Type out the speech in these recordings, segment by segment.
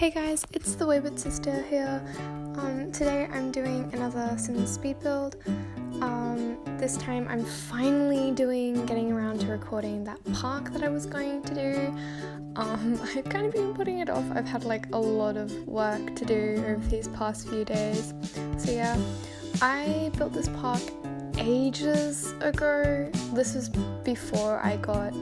Hey guys, it's the Wayward Sister here. Today I'm doing another Sims speed build. This time I'm finally getting around to recording that park that I was going to do. I've kind of been putting it off. I've had like a lot of work to do over these past few days. So yeah, I built this park ages ago. This was before I got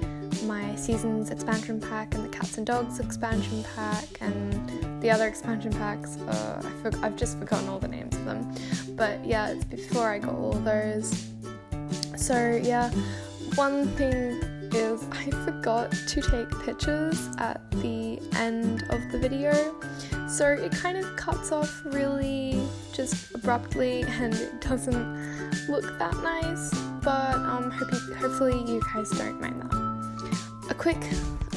my Seasons expansion pack and the Cats and Dogs expansion pack and the other expansion packs. I've just forgotten all the names of them, but yeah, it's before I got all those. So yeah, one thing is I forgot to take pictures at the end of the video, so it kind of cuts off really just abruptly and it doesn't look that nice, but hopefully you guys don't mind that. A quick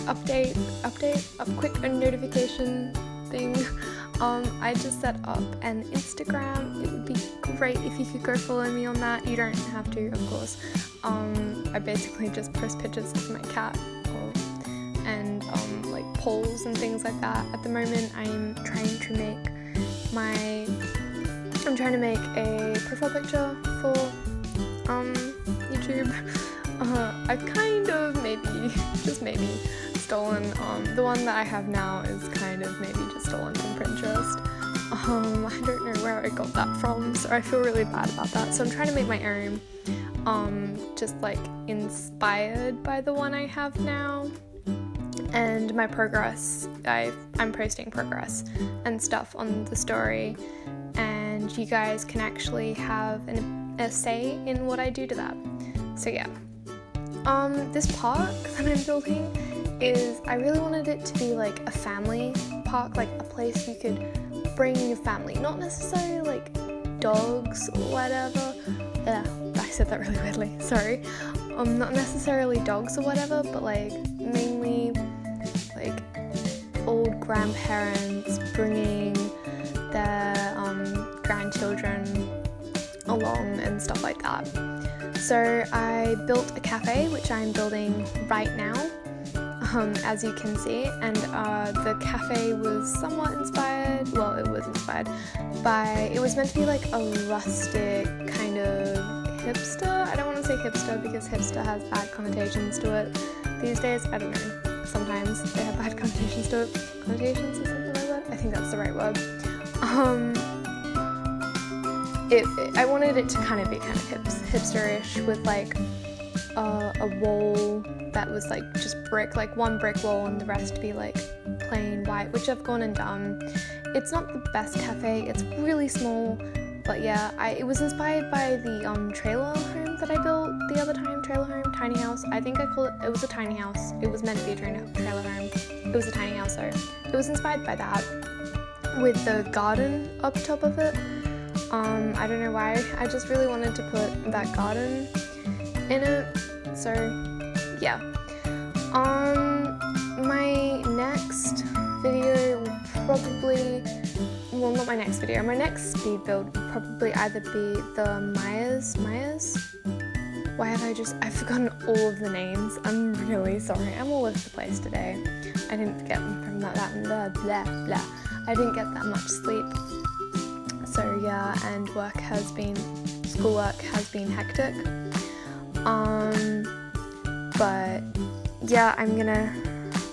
update, a quick notification thing. I just set up an Instagram. It would be great if you could go follow me on that. You don't have to, of course. I basically just post pictures of my cat and like polls and things like that. At the moment, I'm trying to make a profile picture for YouTube. I've kind of maybe stolen, the one that I have now is kind of maybe just stolen from Pinterest. I don't know where I got that from, so I feel really bad about that. So I'm trying to make my own, just like inspired by the one I have now. And my progress, I'm posting progress and stuff on the story, and you guys can actually have a say in what I do to that. So yeah. This park that I'm building I really wanted it to be like a family park, like a place you could bring your family, not necessarily like dogs or whatever. I said that really weirdly, sorry. Not necessarily dogs or whatever, but like mainly like old grandparents bringing their grandchildren along and stuff like that. So I built a cafe, which I'm building right now, as you can see, and the cafe was somewhat inspired, well, it was inspired by, it was meant to be like a rustic kind of hipster. I don't want to say hipster because hipster has bad connotations to it these days. I don't know, sometimes they have bad connotations to it, connotations or something like that. I think that's the right word. I wanted it to kind of be kind of hipsterish with like a wall that was like just brick, like one brick wall, and the rest to be like plain white, which I've gone and done. It's not the best cafe, it's really small, but yeah, it was inspired by the trailer home that I built the other time, tiny house. I think it was a tiny house. It was meant to be a trailer home. It was a tiny house, so it was inspired by that with the garden up top of it. I don't know why, I just really wanted to put that garden in it, so yeah. My next video will probably, well, not my next video, my next speed build will probably either be the Myers? Why have I've forgotten all of the names, I'm really sorry, I'm all over the place today. I didn't get from that blah. I didn't get that much sleep. So yeah, and schoolwork has been hectic. But yeah,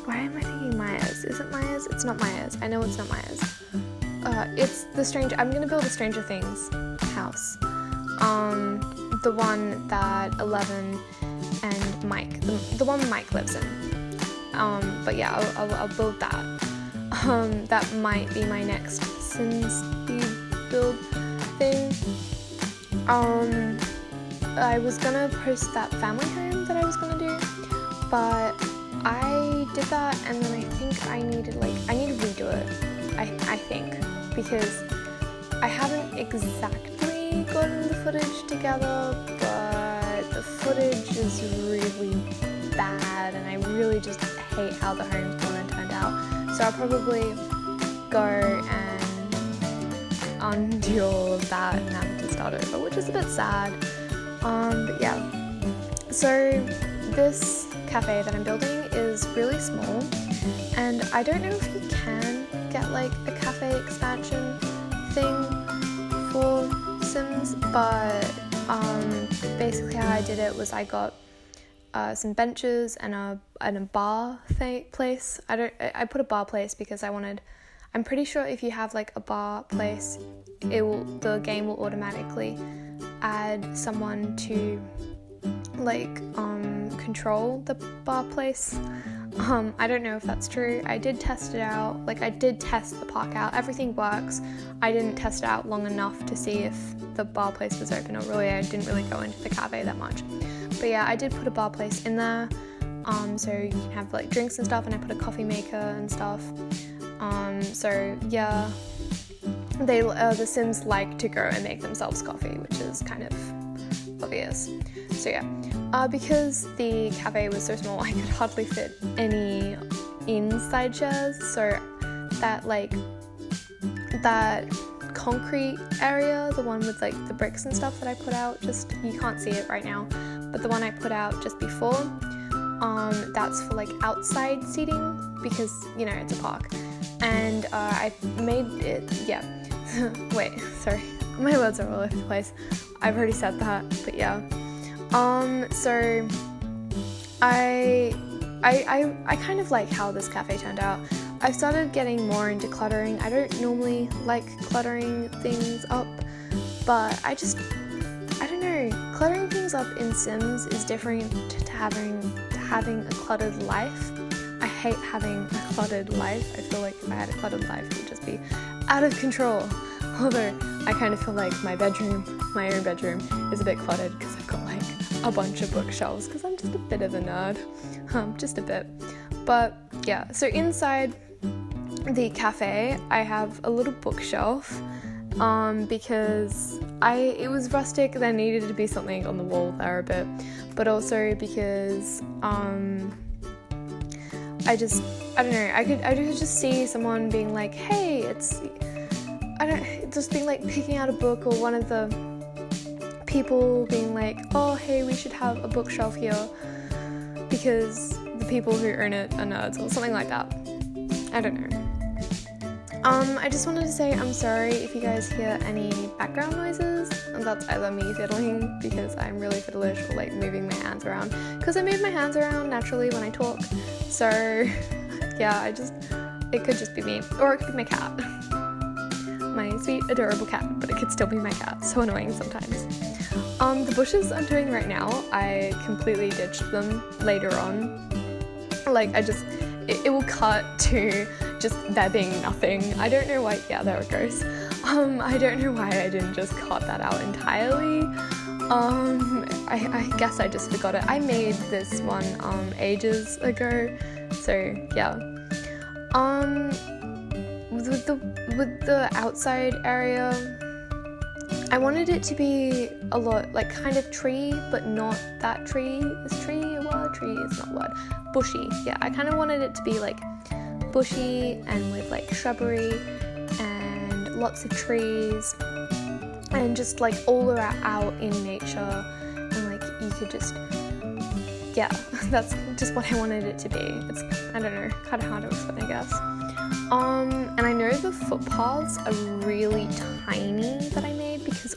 why am I thinking Myers? Is it Myers? It's not Myers. I know it's not Myers. It's I'm gonna build a Stranger Things house. The one that Eleven and Mike, the one Mike lives in. But yeah, I'll build that. That might be my next Sims speed build thing. I was gonna post that family home that I was gonna do, but I did that and then I think I need to redo it, I think, because I haven't exactly gotten the footage together, but the footage is really bad and I really just hate how the home's gone and turned out. So I'll probably go and undo all of that and have to start over, which is a bit sad. But yeah, so this cafe that I'm building is really small, and I don't know if you can get like a cafe expansion thing for Sims, but basically how I did it was I got some benches and a bar place. I put a bar place because I'm pretty sure if you have like a bar place, the game will automatically add someone to like control the bar place. I don't know if that's true. I did test it out. Like, I did test the park out. Everything works. I didn't test it out long enough to see if the bar place was open, or really I didn't really go into the cafe that much. But yeah, I did put a bar place in there, so you can have like drinks and stuff, and I put a coffee maker and stuff. So yeah, the Sims like to go and make themselves coffee, which is kind of obvious. So yeah, because the cafe was so small, I could hardly fit any inside chairs, so that concrete area, the one with like the bricks and stuff that I put out, just, you can't see it right now, but the one I put out just before, that's for like outside seating, because, you know, it's a park. And I made it, yeah, wait, sorry, my words are all over the place. I've already said that, but yeah. So I kind of like how this cafe turned out. I've started getting more into cluttering. I don't normally like cluttering things up, but I don't know, cluttering things up in Sims is different to having a cluttered life. I hate having a cluttered life. I feel like if I had a cluttered life, it would just be out of control. Although I kind of feel like my own bedroom, is a bit cluttered because I've got like a bunch of bookshelves because I'm just a bit of a nerd, just a bit. But yeah, so inside the cafe, I have a little bookshelf because it was rustic. There needed to be something on the wall there a bit, but also because I don't know, I could just see someone being like, hey, just being like picking out a book, or one of the people being like, oh, hey, we should have a bookshelf here because the people who own it are nerds, or something like that. I don't know. I just wanted to say I'm sorry if you guys hear any background noises, and that's either me fiddling because I'm really fiddlish, or like moving my hands around, because I move my hands around naturally when I talk. So yeah, it could just be me, or it could be my cat. My sweet, adorable cat, but it could still be my cat. So annoying sometimes. The bushes I'm doing right now, I completely ditched them later on. Like, it will cut to just there being nothing. I don't know why, yeah, there it goes. I don't know why I didn't just cut that out entirely. I guess I just forgot it. I made this one, ages ago, so yeah. With the outside area, I wanted it to be a lot like kind of tree, but not that tree. Is tree a word? Tree is not a word. Bushy. Yeah, I kind of wanted it to be like bushy and with like shrubbery and lots of trees and just like all around out in nature, and like you could just, yeah, that's just what I wanted it to be. It's, I don't know, kind of hard to explain, I guess. And I know the footpaths are really tiny that I made because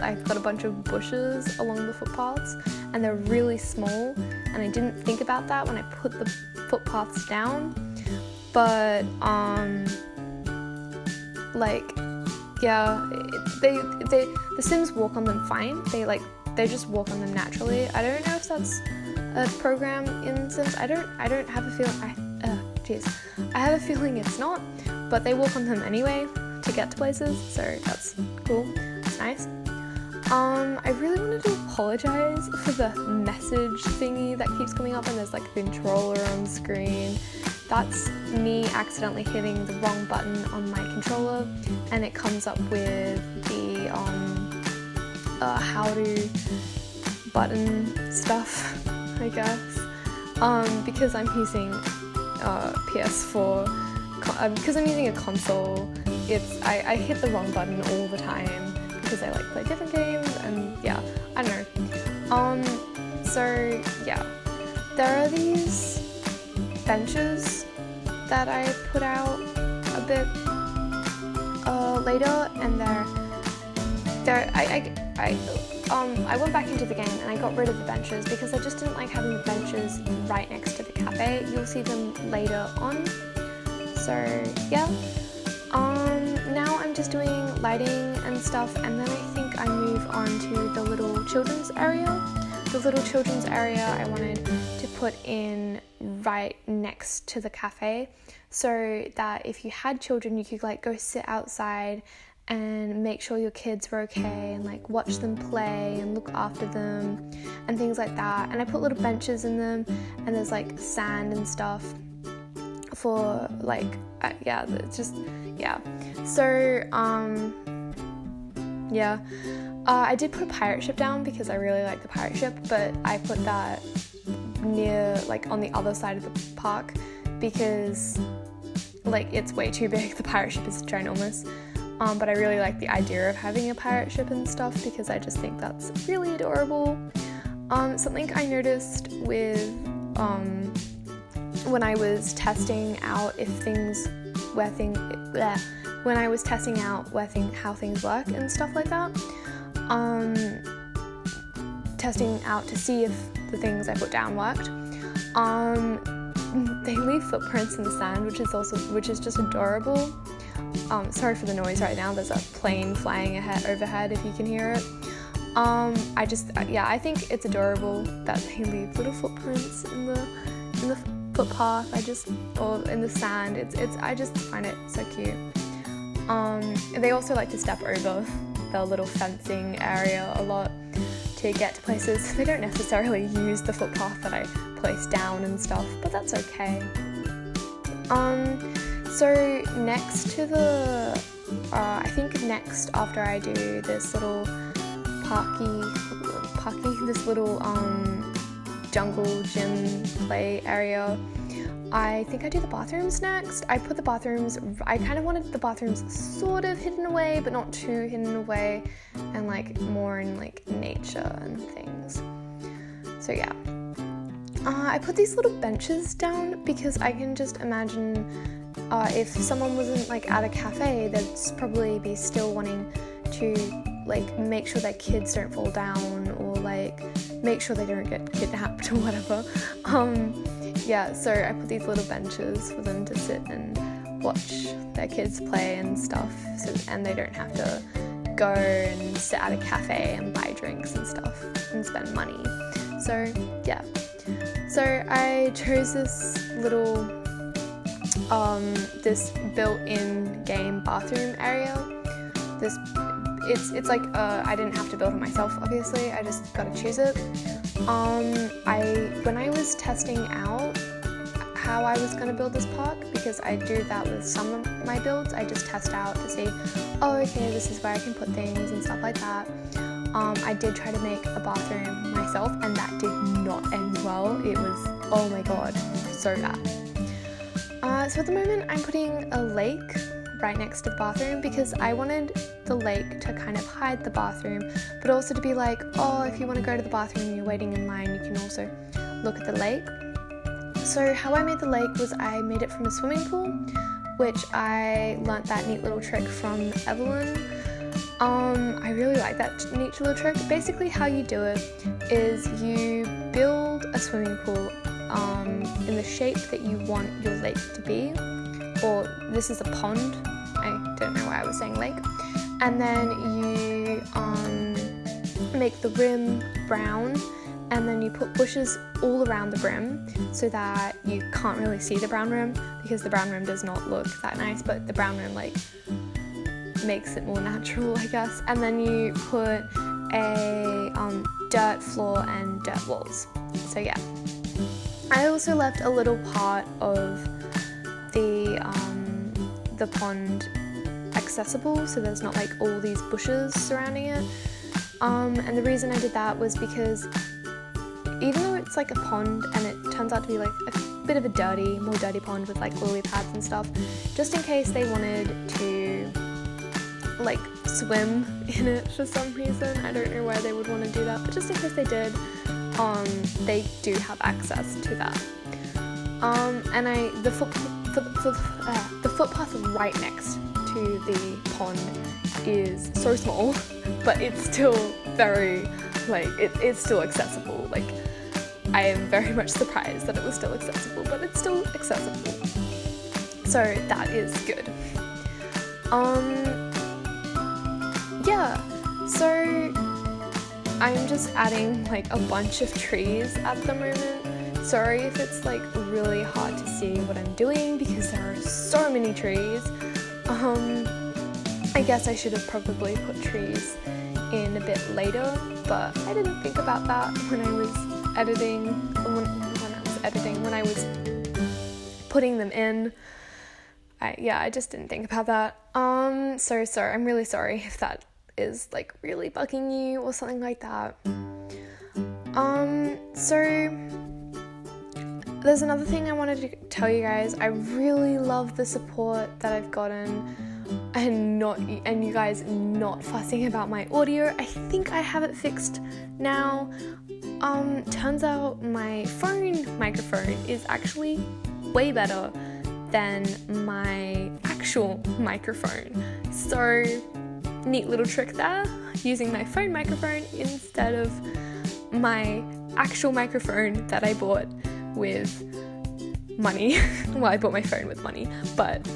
I've got a bunch of bushes along the footpaths and they're really small, and I didn't think about that when I put the footpaths down. But like, yeah, the Sims walk on them fine. They just walk on them naturally. I don't know if that's a program in Sims. I don't have a feeling. I have a feeling it's not, but they walk on them anyway to get to places, so that's cool. That's nice. I really wanted to apologize for the message thingy that keeps coming up, and there's like a controller on screen. That's me accidentally hitting the wrong button on my controller, and it comes up with the how to button stuff, I guess. Because I'm using PS4, because I'm using a console, I hit the wrong button all the time because I like play different games, and yeah, I don't know. So yeah, there are these benches that I put out bit later, and I went back into the game and I got rid of the benches because I just didn't like having the benches right next to the cafe. You'll see them later on. So yeah. Now I'm just doing lighting and stuff, and then I think I move on to the little children's area. The little children's area I wanted to put in right next to the cafe, so that if you had children you could like go sit outside and make sure your kids were okay and like watch them play and look after them and things like that. And I put little benches in them, and there's like sand and stuff for like it's just so I did put a pirate ship down because I really like the pirate ship, but I put that near like on the other side of the park because like it's way too big. The pirate ship is ginormous, but I really like the idea of having a pirate ship and stuff because I just think that's really adorable. Something I noticed with when I was testing out how things work and stuff like that, testing out to see if the things I put down worked, they leave footprints in the sand, which is just adorable. Sorry for the noise right now, there's a plane flying overhead if you can hear it. I think it's adorable that they leave little footprints in the footpath, or in the sand. I just find it so cute. They also like to step over the little fencing area a lot to get to places. They don't necessarily use the footpath that I placed down and stuff, but that's okay. So next to the, I think next after I do this little this little jungle gym play area, I think I do the bathrooms next. I kind of wanted the bathrooms sort of hidden away, but not too hidden away, and like more in like nature and things. So yeah. I put these little benches down because I can just imagine if someone wasn't like at a cafe, they'd probably be still wanting to like make sure their kids don't fall down, or like make sure they don't get kidnapped or whatever. So I put these little benches for them to sit and watch their kids play and stuff, and they don't have to go and sit at a cafe and buy drinks and stuff and spend money. So yeah. So I chose this little this built-in game bathroom area. It's like I didn't have to build it myself, obviously. I just got to choose it. When I was testing out how I was going to build this park, because I do that with some of my builds, I just test out to see, this is where I can put things and stuff like that. I did try to make a bathroom myself, and that did not end well. It was, oh my god, so bad. So at the moment I'm putting a lake right next to the bathroom because I wanted the lake to kind of hide the bathroom, but also to be like, if you want to go to the bathroom and you're waiting in line, you can also look at the lake. So how I made the lake was I made it from a swimming pool, which I learnt that neat little trick from Evelyn. I really like that neat little trick. Basically how you do it is you build a swimming pool in the shape that you want your lake to be, or this is a pond, I don't know why I was saying lake, and then you make the rim brown, and then you put bushes all around the rim so that you can't really see the brown rim, because the brown rim does not look that nice, but the brown rim like makes it more natural, I guess. And then you put a dirt floor and dirt walls. So yeah. I also left a little part of the pond accessible, so there's not like all these bushes surrounding it. And the reason I did that was because even though it's like a pond and it turns out to be like a bit of a more dirty pond with like lily pads and stuff, just in case they wanted to like swim in it for some reason. I don't know why they would want to do that, but just in case they did, they do have access to that. And the the footpath right next to the pond is so small, but it's still very, like, it's still accessible. Like, I am very much surprised that it was still accessible, but it's still accessible. So that is good. Yeah, so I'm just adding like a bunch of trees at the moment. Sorry if it's like really hard to see what I'm doing because there are so many trees. I guess I should have probably put trees in a bit later, but I didn't think about that when I was editing, when I was putting them in. I just didn't think about that. So sorry, I'm really sorry if that is like really bugging you or something like that. So there's another thing I wanted to tell you guys. I really love the support that I've gotten and you guys not fussing about my audio. I think I have it fixed now. Turns out my phone microphone is actually way better than my actual microphone. So neat little trick there, using my phone microphone instead of my actual microphone that I bought with money. Well, I bought my phone with money, but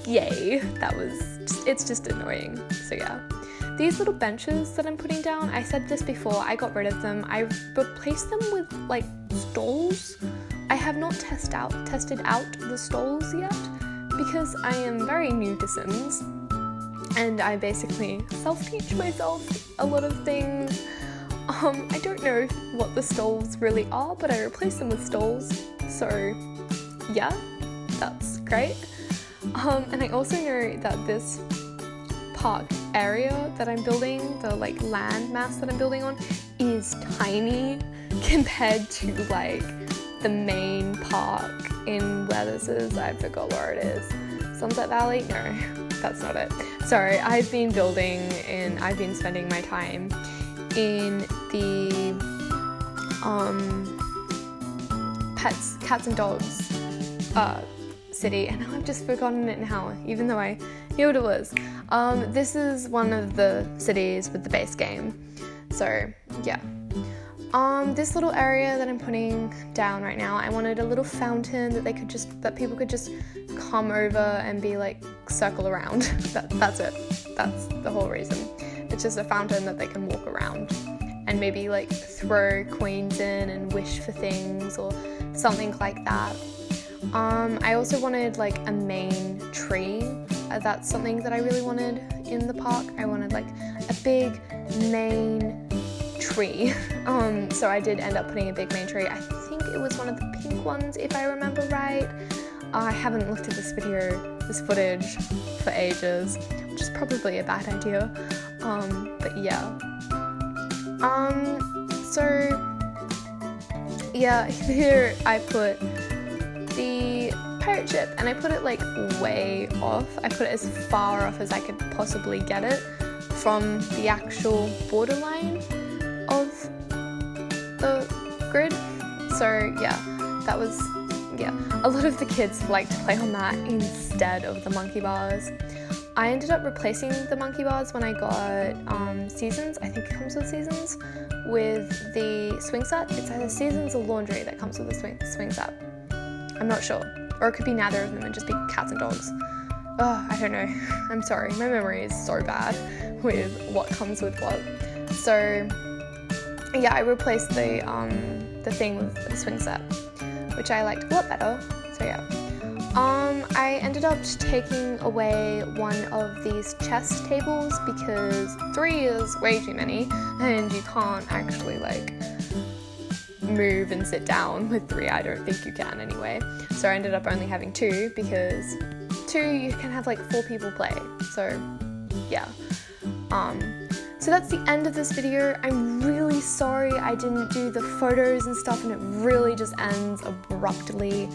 yay, it's just annoying. So yeah, these little benches that I'm putting down, I said this before, I got rid of them. I replaced them with like stalls. I have not tested out the stalls yet because I am very new to Sims and I basically self-teach myself a lot of things. I don't know what the stalls really are, but I replaced them with stalls, so yeah, that's great. And I also know that this park area that I'm building, the like land mass that I'm building on, is tiny compared to like the main park in where this is. I forgot where it is. Sunset Valley? No, that's not it. Sorry, I've been spending my time in the cats and dogs city, and I've just forgotten it now, even though I knew what it was. This is one of the cities with the base game. So yeah. This little area that I'm putting down right now, I wanted a little fountain that people could just come over and be like, circle around. That's it. That's the whole reason. It's just a fountain that they can walk around and maybe like throw coins in and wish for things or something like that. I also wanted like a main tree. That's something that I really wanted in the park. I wanted like a big main tree. So I did end up putting a big main tree. I think it was one of the pink ones, if I remember right. I haven't looked at this footage for ages, which is probably a bad idea. But yeah. So yeah, here I put the pirate ship, and I put it like way off. I put it as far off as I could possibly get it from the actual borderline of the grid. So yeah, a lot of the kids like to play on that instead of the monkey bars. I ended up replacing the monkey bars when I got Seasons. I think it comes with Seasons with the swing set. It's either Seasons or Laundry that comes with the swing set. I'm not sure. Or it could be neither of them and just be cats and dogs. Oh, I don't know. I'm sorry. My memory is so bad with what comes with what. So yeah, I replaced the thing with the swing set, which I liked a lot better. So yeah. I ended up taking away one of these chess tables because 3 is way too many and you can't actually like move and sit down with 3. I don't think you can anyway. So I ended up only having 2 because 2 you can have like 4 people play. So yeah. So that's the end of this video. I'm really sorry I didn't do the photos and stuff and it really just ends abruptly.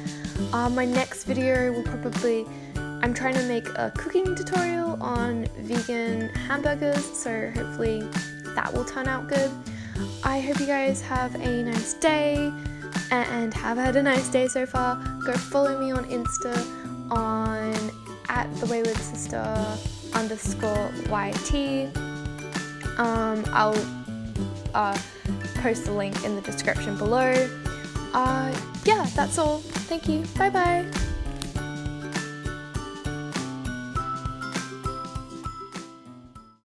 My next video will probably, I'm trying to make a cooking tutorial on vegan hamburgers, so hopefully that will turn out good. I hope you guys have a nice day and have had a nice day so far. Go follow me on Insta. on @thewaywardsister_YT. I'll post the link in the description below. Yeah, that's all. Thank you. Bye bye.